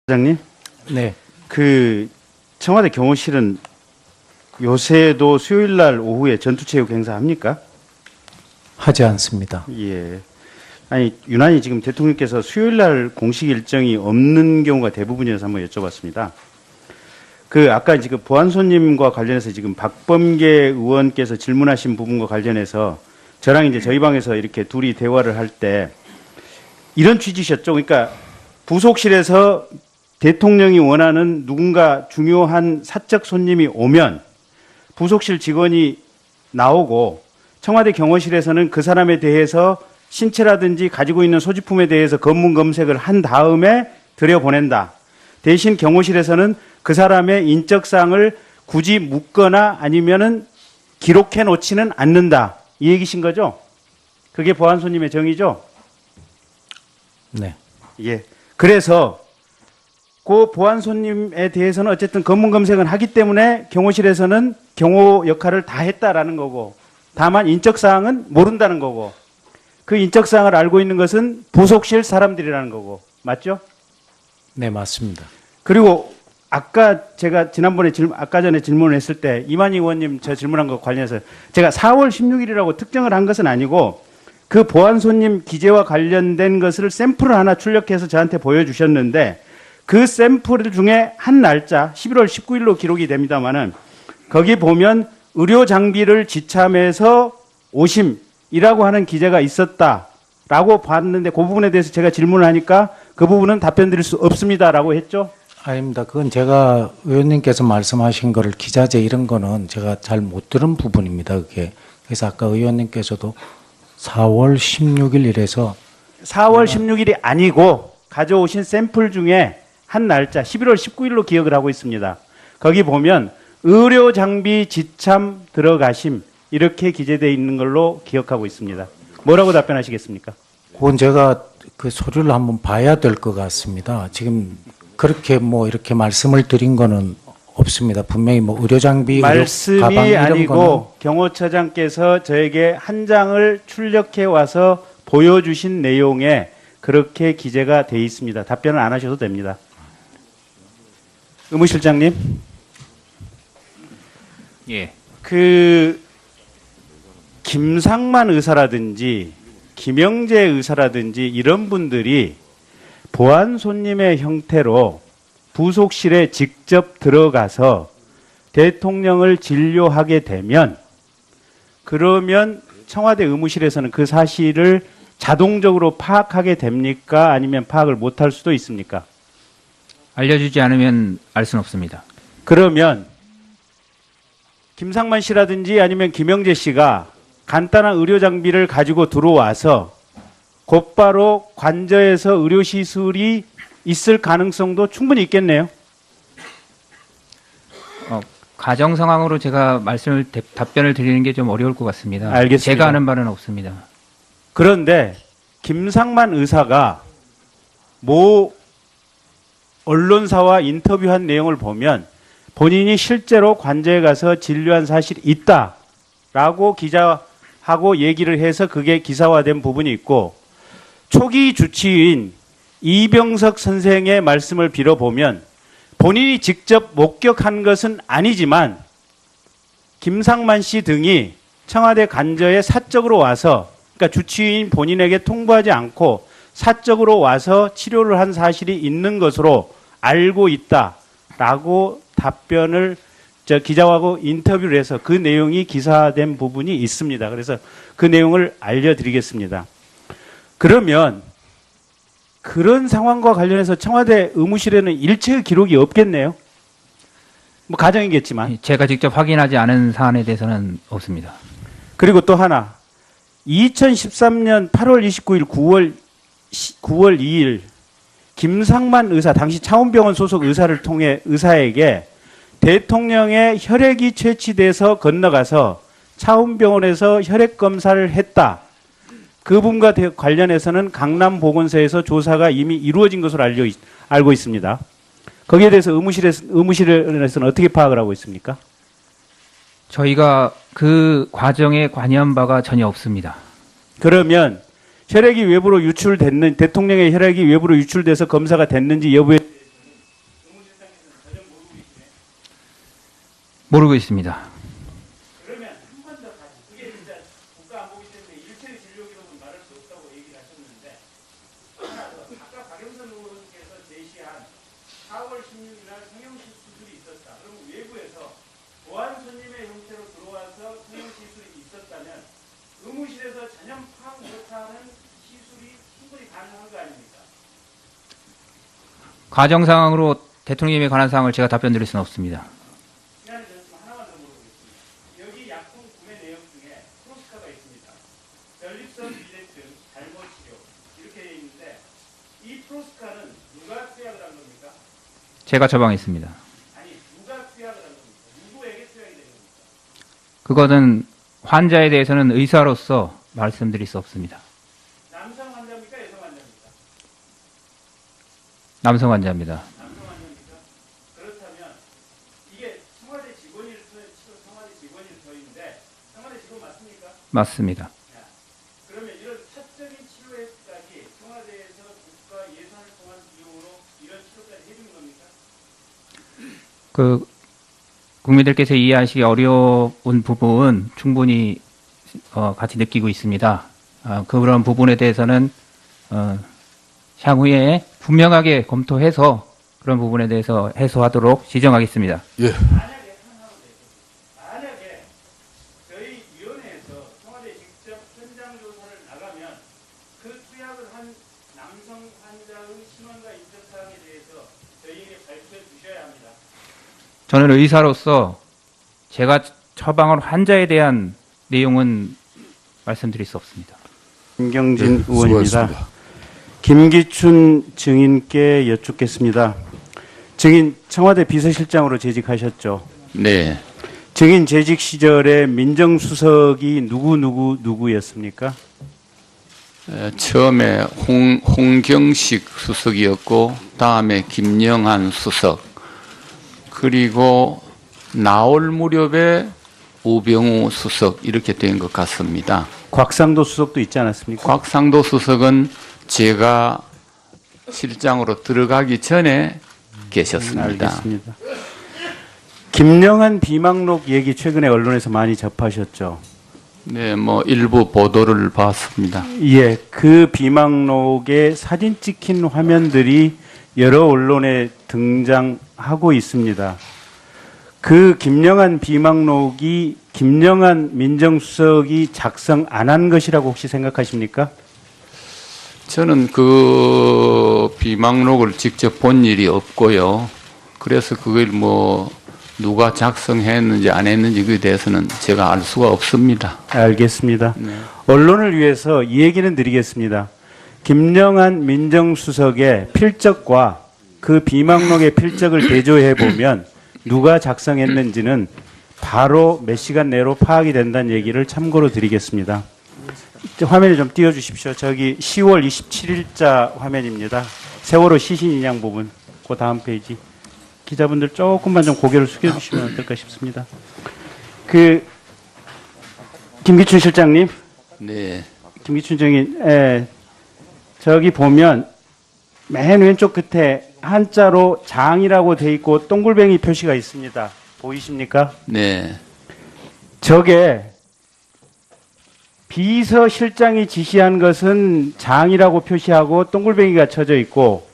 사장님, 네. 그 청와대 경호실은 요새도 수요일 날 오후에 전투체육 행사 합니까? 하지 않습니다. 예. 아니, 유난히 지금 대통령께서 수요일 날 공식 일정이 없는 경우가 대부분이어서 한번 여쭤봤습니다. 아까 지금 보안손님과 관련해서 지금 박범계 의원께서 질문하신 부분과 관련해서 저랑 이제 저희 방에서 이렇게 둘이 대화를 할 때 이런 취지셨죠. 그러니까 부속실에서 대통령이 원하는 누군가 중요한 사적 손님이 오면 부속실 직원이 나오고 청와대 경호실에서는 그 사람에 대해서 신체라든지 가지고 있는 소지품에 대해서 검문 검색을 한 다음에 들여보낸다. 대신 경호실에서는 그 사람의 인적사항을 굳이 묻거나 아니면은 기록해 놓지는 않는다. 이 얘기신 거죠? 그게 보안손님의 정의죠? 네. 예. 그래서 그 보안손님에 대해서는 어쨌든 검문 검색은 하기 때문에 경호실에서는 경호 역할을 다 했다라는 거고, 다만 인적사항은 모른다는 거고, 그 인적사항을 알고 있는 것은 부속실 사람들이라는 거고, 맞죠? 네, 맞습니다. 그리고 아까 제가 지난번에 아까 전에 질문을 했을 때 이만희 의원님 저 질문한 것 관련해서 제가 4월 16일이라고 특정을 한 것은 아니고 그 보안손님 기재와 관련된 것을 샘플을 하나 출력해서 저한테 보여주셨는데 그 샘플 중에 한 날짜 11월 19일로 기록이 됩니다만은 거기 보면 의료 장비를 지참해서 오심이라고 하는 기재가 있었다라고 봤는데 그 부분에 대해서 제가 질문을 하니까 그 부분은 답변 드릴 수 없습니다라고 했죠. 아닙니다. 그건 제가 의원님께서 말씀하신 거를 기자재 이런 거는 제가 잘 못 들은 부분입니다. 그게. 그래서 아까 의원님께서도 4월 16일 이래서 4월 16일이 아니고 가져오신 샘플 중에 한 날짜 11월 19일로 기억을 하고 있습니다. 거기 보면 의료 장비 지참 들어가심 이렇게 기재되어 있는 걸로 기억하고 있습니다. 뭐라고 답변하시겠습니까? 그건 제가 그 서류를 한번 봐야 될 것 같습니다. 지금 그렇게 뭐 이렇게 말씀을 드린 거는 없습니다. 분명히 뭐 의료 장비, 말씀이 의료 가방 이런 아니고 거는 경호처장께서 저에게 한 장을 출력해 와서 보여주신 내용에 그렇게 기재가 돼 있습니다. 답변을 안 하셔도 됩니다. 의무실장님. 예. 김상만 의사라든지 김영재 의사라든지 이런 분들이 보안 손님의 형태로 부속실에 직접 들어가서 대통령을 진료하게 되면 그러면 청와대 의무실에서는 그 사실을 자동적으로 파악하게 됩니까? 아니면 파악을 못할 수도 있습니까? 알려주지 않으면 알 수는 없습니다. 그러면 김상만 씨라든지 아니면 김영재 씨가 간단한 의료 장비를 가지고 들어와서 곧바로 관저에서 의료시술이 있을 가능성도 충분히 있겠네요. 가정 상황으로 제가 답변을 드리는 게 좀 어려울 것 같습니다. 알겠습니다. 제가 아는 바는 없습니다. 그런데 김상만 의사가 모 언론사와 인터뷰한 내용을 보면 본인이 실제로 관저에 가서 진료한 사실이 있다라고 기자하고 얘기를 해서 그게 기사화된 부분이 있고 초기 주치의인 이병석 선생의 말씀을 빌어보면 본인이 직접 목격한 것은 아니지만 김상만 씨 등이 청와대 관저에 사적으로 와서 그러니까 주치의인 본인에게 통보하지 않고 사적으로 와서 치료를 한 사실이 있는 것으로 알고 있다라고 답변을 기자하고 인터뷰를 해서 그 내용이 기사화된 부분이 있습니다. 그래서 그 내용을 알려드리겠습니다. 그러면 그런 상황과 관련해서 청와대 의무실에는 일체의 기록이 없겠네요. 뭐 가정이겠지만. 제가 직접 확인하지 않은 사안에 대해서는 없습니다. 그리고 또 하나. 2013년 8월 29일 9월 2일 김상만 의사 당시 차원병원 소속 의사를 통해 의사에게 대통령의 혈액이 채취돼서 건너가서 차원병원에서 혈액 검사를 했다. 그 부분과 관련해서는 강남보건소에서 조사가 이미 이루어진 것으로 알고 있습니다. 거기에 대해서 의무실에서는 어떻게 파악을 하고 있습니까? 저희가 그 과정에 관여한 바가 전혀 없습니다. 그러면 혈액이 외부로 유출됐는 대통령의 혈액이 외부로 유출돼서 검사가 됐는지 여부에 모르고 있습니다. 그러면 한 번 더 다시 그게 진짜 국가안보기 때문에 일체의 진료 기록은 말할 수 없다고 얘기를 하셨는데 하나 더 아까 박영선 의원께서 제시한 4월 16일 날 성형식 수술이 있었다. 그러면 외부에서 보안 손님의 형태로 들어와서 성형 시술이 있었다면 의무실에서 전혀 파악 못하는 시술이 충분히 가능한 거 아닙니까? 과정 상황으로 대통령님에 관한 사항을 제가 답변 드릴 수는 없습니다. 시간이 됐지만 하나만 더 물어보겠습니다. 여기 약품 구매 내역 중에 프로스카가 있습니다. 전립선 비대증, 잘못 치료 이렇게 되어 있는데 이 프로스카는 누가 투약을 한 겁니까? 제가 처방했습니다. 아니 누가 투약을 한 겁니까? 누구에게 투약이 된 겁니까? 그것은 환자에 대해서는 의사로서 말씀드릴 수 없습니다. 남성 환자입니까? 여성 환자입니까? 남성 환자입니다. 남성 환자입니까? 그렇다면 이게 청와대 직원일 청와대 직원일 터인데 청와대 직원 맞습니까? 맞습니다. 야, 그러면 이런 사적인 치료에까지 청와대에서 국가 예산을 통한 비용으로 이런 치료까지 해준 겁니까? 그 국민들께서 이해하시기 어려운 부분 충분히 같이 느끼고 있습니다. 그런 부분에 대해서는 향후에 분명하게 검토해서 그런 부분에 대해서 해소하도록 지정하겠습니다. 예. 만약에 저희 위원회에서 청와대 직접 현장 조사를 나가면 그 투약을 한 남성 환자의 신원과 인적 사항에 대해서 저희에게 발표해 주셔야 합니다. 저는 의사로서 제가 처방한 환자에 대한 내용은 말씀드릴 수 없습니다. 김경진 네, 의원입니다. 수고하셨습니다. 김기춘 증인께 여쭙겠습니다. 증인 청와대 비서실장으로 재직하셨죠. 네, 증인 재직 시절에 민정수석이 누구였습니까? 처음에 홍경식 수석이었고 다음에 김영한 수석 그리고 나올 무렵에 우병우 수석 이렇게 된 것 같습니다. 곽상도 수석도 있지 않았습니까? 곽상도 수석은 제가 실장으로 들어가기 전에 계셨습니다. 알겠습니다. 김영한 비망록 얘기 최근에 언론에서 많이 접하셨죠. 네, 뭐 일부 보도를 봤습니다. 예, 그 비망록에 사진 찍힌 화면들이 여러 언론에 등장하고 있습니다. 그 김영한 비망록이 김영한 민정수석이 작성 안 한 것이라고 혹시 생각하십니까? 저는 그 비망록을 직접 본 일이 없고요. 그래서 그걸 뭐 누가 작성했는지 안 했는지 그에 대해서는 제가 알 수가 없습니다. 알겠습니다. 네. 언론을 위해서 이 얘기는 드리겠습니다. 김영한 민정수석의 필적과 그 비망록의 필적을 대조해 보면 누가 작성했는지는 바로 몇 시간 내로 파악이 된다는 얘기를 참고로 드리겠습니다. 화면에 좀 띄워주십시오. 저기 10월 27일자 화면입니다. 세월호 시신 인양 부분. 그 다음 페이지. 기자분들 조금만 좀 고개를 숙여주시면 어떨까 싶습니다. 김기춘 실장님. 네. 김기춘 증인. 저기 보면 맨 왼쪽 끝에 한자로 장이라고 돼 있고 동글뱅이 표시가 있습니다. 보이십니까? 네. 저게 비서실장이 지시한 것은 장이라고 표시하고 동글뱅이가 쳐져 있고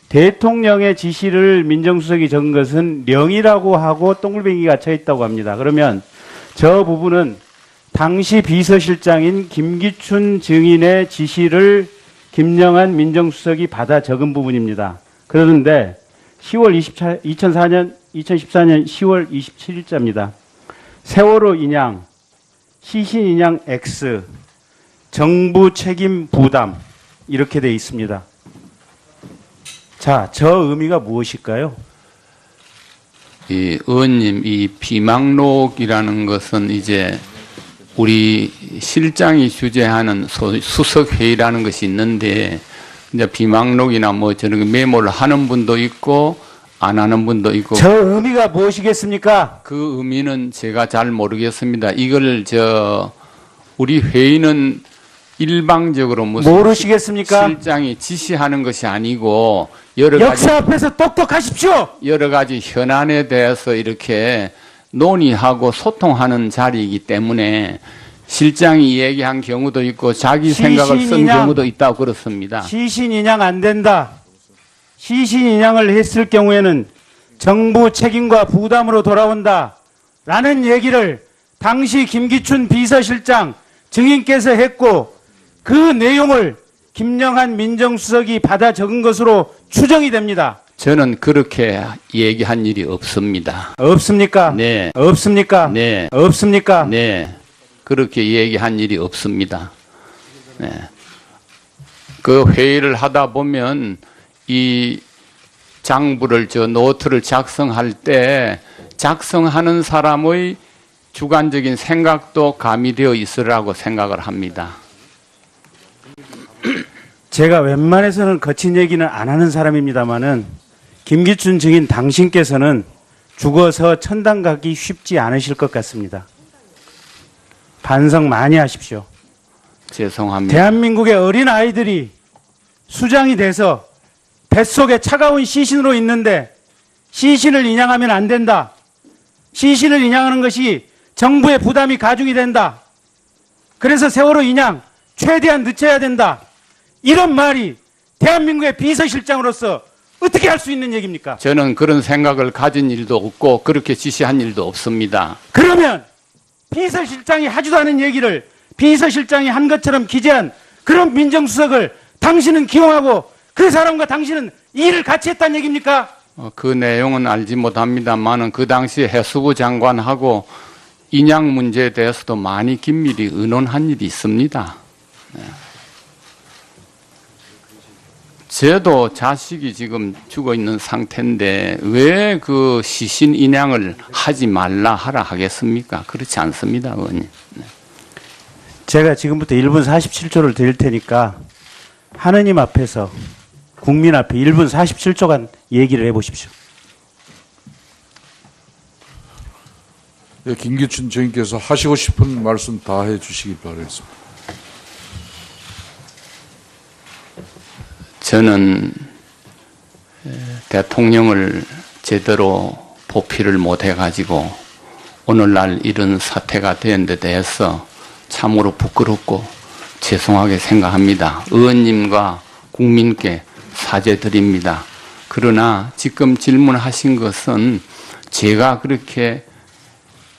대통령의 지시를 민정수석이 적은 것은 령이라고 하고 동글뱅이가 쳐 있다고 합니다. 그러면 저 부분은 당시 비서실장인 김기춘 증인의 지시를 김영한 민정수석이 받아 적은 부분입니다. 그런데 2014년 10월 27일자입니다. 세월호 인양, 시신 인양 X, 정부 책임 부담 이렇게 돼 있습니다. 자, 저 의미가 무엇일까요? 이 의원님, 이 비망록이라는 것은 이제 우리 실장이 주재하는 수석회의라는 것이 있는데 이제 비망록이나 뭐 저런 메모를 하는 분도 있고 안 하는 분도 있고 저 의미가 무엇이겠습니까? 그 의미는 제가 잘 모르겠습니다. 이걸 우리 회의는 일방적으로 무슨 모르시겠습니까? 실장이 지시하는 것이 아니고 여러 가지 역사 앞에서 똑똑하십시오. 현안에 대해서 이렇게 논의하고 소통하는 자리이기 때문에 실장이 얘기한 경우도 있고 자기 생각을 쓴 시신인양. 경우도 있다고 그렇습니다. 시신인양 안 된다. 시신인양을 했을 경우에는 정부 책임과 부담으로 돌아온다. 라는 얘기를 당시 김기춘 비서실장 증인께서 했고 그 내용을 김영한 민정수석이 받아 적은 것으로 추정이 됩니다. 저는 그렇게 얘기한 일이 없습니다. 없습니까? 네. 없습니까? 네. 없습니까? 네. 그렇게 얘기한 일이 없습니다. 네. 그 회의를 하다 보면 이 장부를 노트를 작성할 때 작성하는 사람의 주관적인 생각도 가미되어 있으라고 생각을 합니다. 제가 웬만해서는 거친 얘기는 안 하는 사람입니다만은 김기춘 증인 당신께서는 죽어서 천당 가기 쉽지 않으실 것 같습니다. 반성 많이 하십시오. 죄송합니다. 대한민국의 어린 아이들이 수장이 돼서 뱃속에 차가운 시신으로 있는데 시신을 인양하면 안 된다. 시신을 인양하는 것이 정부의 부담이 가중이 된다. 그래서 세월호 인양 최대한 늦춰야 된다. 이런 말이 대한민국의 비서실장으로서 어떻게 할 수 있는 얘기입니까? 저는 그런 생각을 가진 일도 없고 그렇게 지시한 일도 없습니다. 그러면 비서실장이 하지도 않은 얘기를 비서실장이 한 것처럼 기재한 그런 민정수석을 당신은 기용하고 그 사람과 당신은 일을 같이 했다는 얘기입니까? 그 내용은 알지 못합니다만은 그 당시 해수부 장관하고 인양 문제에 대해서도 많이 긴밀히 의논한 일이 있습니다. 네. 저도 자식이 지금 죽어 있는 상태인데 왜 그 시신 인양을 하지 말라 하라 하겠습니까? 그렇지 않습니다, 의원님. 네. 제가 지금부터 1분 47초를 드릴 테니까 하느님 앞에서 국민 앞에 1분 47초간 얘기를 해보십시오. 네, 김기춘 증인께서 하시고 싶은 말씀 다 해주시기 바라겠습니다. 저는 대통령을 제대로 보필을 못해가지고 오늘날 이런 사태가 된 데 대해서 참으로 부끄럽고 죄송하게 생각합니다. 의원님과 국민께 사죄드립니다. 그러나 지금 질문하신 것은 제가 그렇게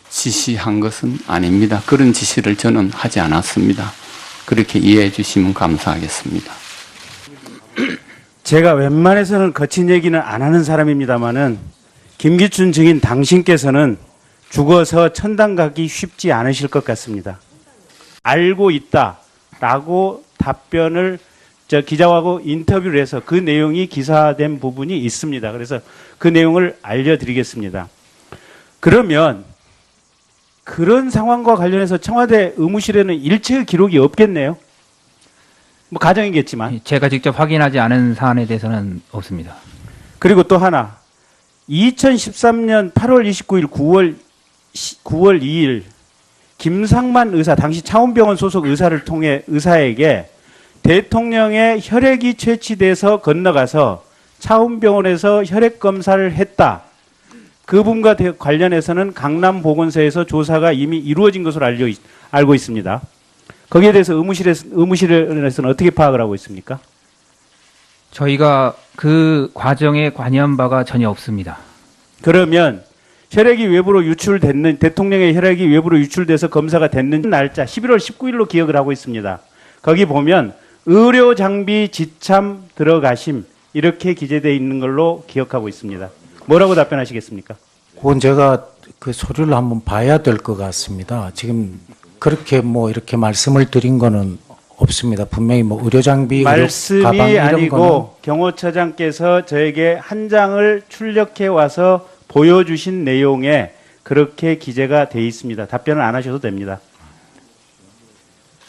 지시한 것은 아닙니다. 그런 지시를 저는 하지 않았습니다. 그렇게 이해해 주시면 감사하겠습니다. 제가 웬만해서는 거친 얘기는 안 하는 사람입니다만은 김기춘 증인 당신께서는 죽어서 천당 가기 쉽지 않으실 것 같습니다. 알고 있다라고 답변을 기자하고 인터뷰를 해서 그 내용이 기사된 부분이 있습니다. 그래서 그 내용을 알려드리겠습니다. 그러면 그런 상황과 관련해서 청와대 의무실에는 일체의 기록이 없겠네요. 뭐 가정이겠지만. 제가 직접 확인하지 않은 사안에 대해서는 없습니다. 그리고 또 하나. 2013년 8월 29일 9월 2일 김상만 의사, 당시 차원병원 소속 의사를 통해 의사에게 대통령의 혈액이 채취돼서 건너가서 차원병원에서 혈액 검사를 했다. 그 부분과 관련해서는 강남보건소에서 조사가 이미 이루어진 것으로 알고 있습니다. 거기에 대해서 의무실에서는 어떻게 파악을 하고 있습니까? 저희가 그 과정에 관여한 바가 전혀 없습니다. 그러면 혈액이 외부로 유출됐는, 대통령의 혈액이 외부로 유출돼서 검사가 됐는 날짜 11월 19일로 기억을 하고 있습니다. 거기 보면 의료장비 지참 들어가심 이렇게 기재되어 있는 걸로 기억하고 있습니다. 뭐라고 답변하시겠습니까? 그건 제가 그 서류를 한번 봐야 될 것 같습니다. 지금 그렇게 뭐 이렇게 말씀을 드린 거는 없습니다. 분명히 뭐 의료장비, 말씀이 가방 이런 거는 아니고 경호처장께서 저에게 한 장을 출력해 와서 보여주신 내용에 그렇게 기재가 돼 있습니다. 답변을 안 하셔도 됩니다.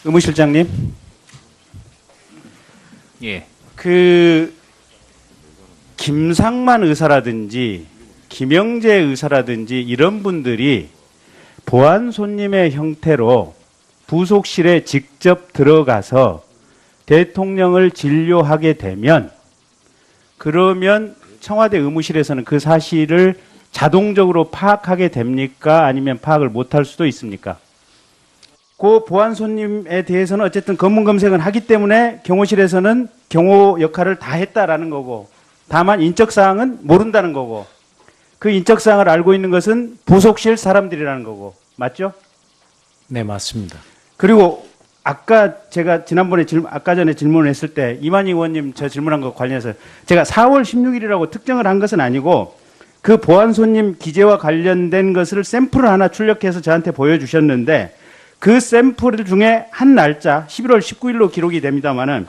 의무실장님. 예. 김상만 의사라든지 김영재 의사라든지 이런 분들이 보안 손님의 형태로 부속실에 직접 들어가서 대통령을 진료하게 되면 그러면 청와대 의무실에서는 그 사실을 자동적으로 파악하게 됩니까? 아니면 파악을 못할 수도 있습니까? 그 보안 손님에 대해서는 어쨌든 검문 검색은 하기 때문에 경호실에서는 경호 역할을 다 했다라는 거고, 다만 인적사항은 모른다는 거고, 그 인적사항을 알고 있는 것은 부속실 사람들이라는 거고, 맞죠? 네, 맞습니다. 그리고 아까 제가 지난번에 아까 전에 질문을 했을 때 이만희 의원님 저 질문한 거 관련해서 제가 4월 16일이라고 특정을 한 것은 아니고 그 보안 손님 기재와 관련된 것을 샘플을 하나 출력해서 저한테 보여주셨는데 그 샘플 중에 한 날짜 11월 19일로 기록이 됩니다만은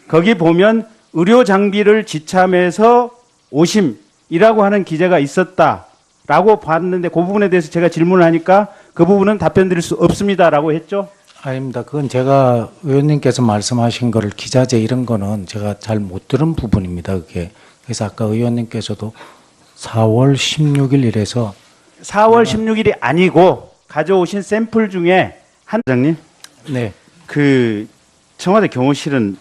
거기 보면 의료 장비를 지참해서 오심이라고 하는 기재가 있었다라고 봤는데 그 부분에 대해서 제가 질문을 하니까 그 부분은 답변 드릴 수 없습니다라고 했죠. 아닙니다. 그건 제가 의원님께서 말씀하신 거를 기자재 이런 거는 제가 잘 못 들은 부분입니다. 그게. 그래서 아까 의원님께서도 4월 16일 이래서 4월 16일이 아니고 가져오신 샘플 중에 한 장님, 네, 그 청와대 경호실은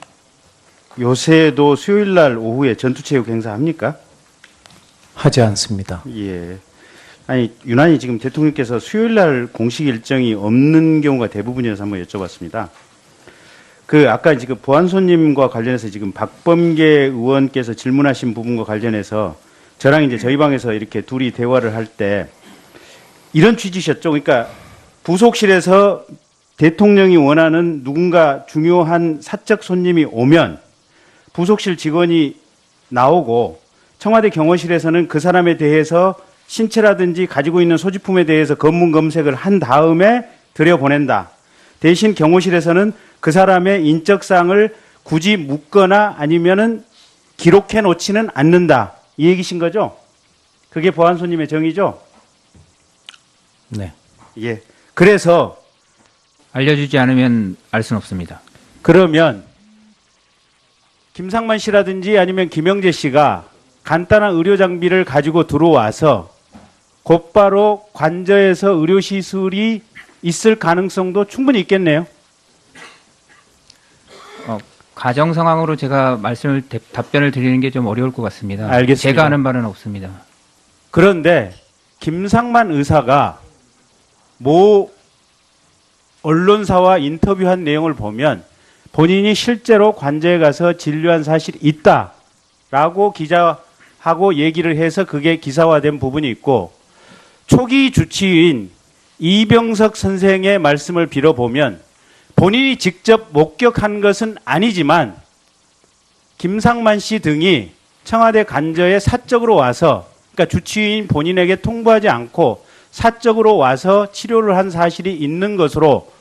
요새도 수요일 날 오후에 전투체육 행사 합니까? 하지 않습니다. 예. 아니 유난히 지금 대통령께서 수요일 날 공식 일정이 없는 경우가 대부분이어서 한번 여쭤봤습니다. 그 아까 지금 보안 손님과 관련해서 지금 박범계 의원께서 질문하신 부분과 관련해서 저랑 이제 저희 방에서 이렇게 둘이 대화를 할 때 이런 취지셨죠. 그러니까 부속실에서 대통령이 원하는 누군가 중요한 사적 손님이 오면 부속실 직원이 나오고 청와대 경호실에서는 그 사람에 대해서 신체라든지 가지고 있는 소지품에 대해서 검문 검색을 한 다음에 들여보낸다. 대신 경호실에서는 그 사람의 인적사항을 굳이 묻거나 아니면은 기록해 놓지는 않는다. 이 얘기신 거죠? 그게 보안 손님의 정의죠? 네. 예. 그래서 알려주지 않으면 알 수는 없습니다. 그러면 김상만 씨라든지 아니면 김영재 씨가 간단한 의료 장비를 가지고 들어와서 곧바로 관저에서 의료 시술이 있을 가능성도 충분히 있겠네요. 가정 상황으로 제가 답변을 드리는 게 좀 어려울 것 같습니다. 알겠습니다. 제가 아는 바는 없습니다. 그런데 김상만 의사가 모 언론사와 인터뷰한 내용을 보면 본인이 실제로 관저에 가서 진료한 사실이 있다라고 기자하고 얘기를 해서 그게 기사화된 부분이 있고, 초기 주치의인 이병석 선생의 말씀을 빌어보면 본인이 직접 목격한 것은 아니지만 김상만 씨 등이 청와대 관저에 사적으로 와서, 그러니까 주치의인 본인에게 통보하지 않고 사적으로 와서 치료를 한 사실이 있는 것으로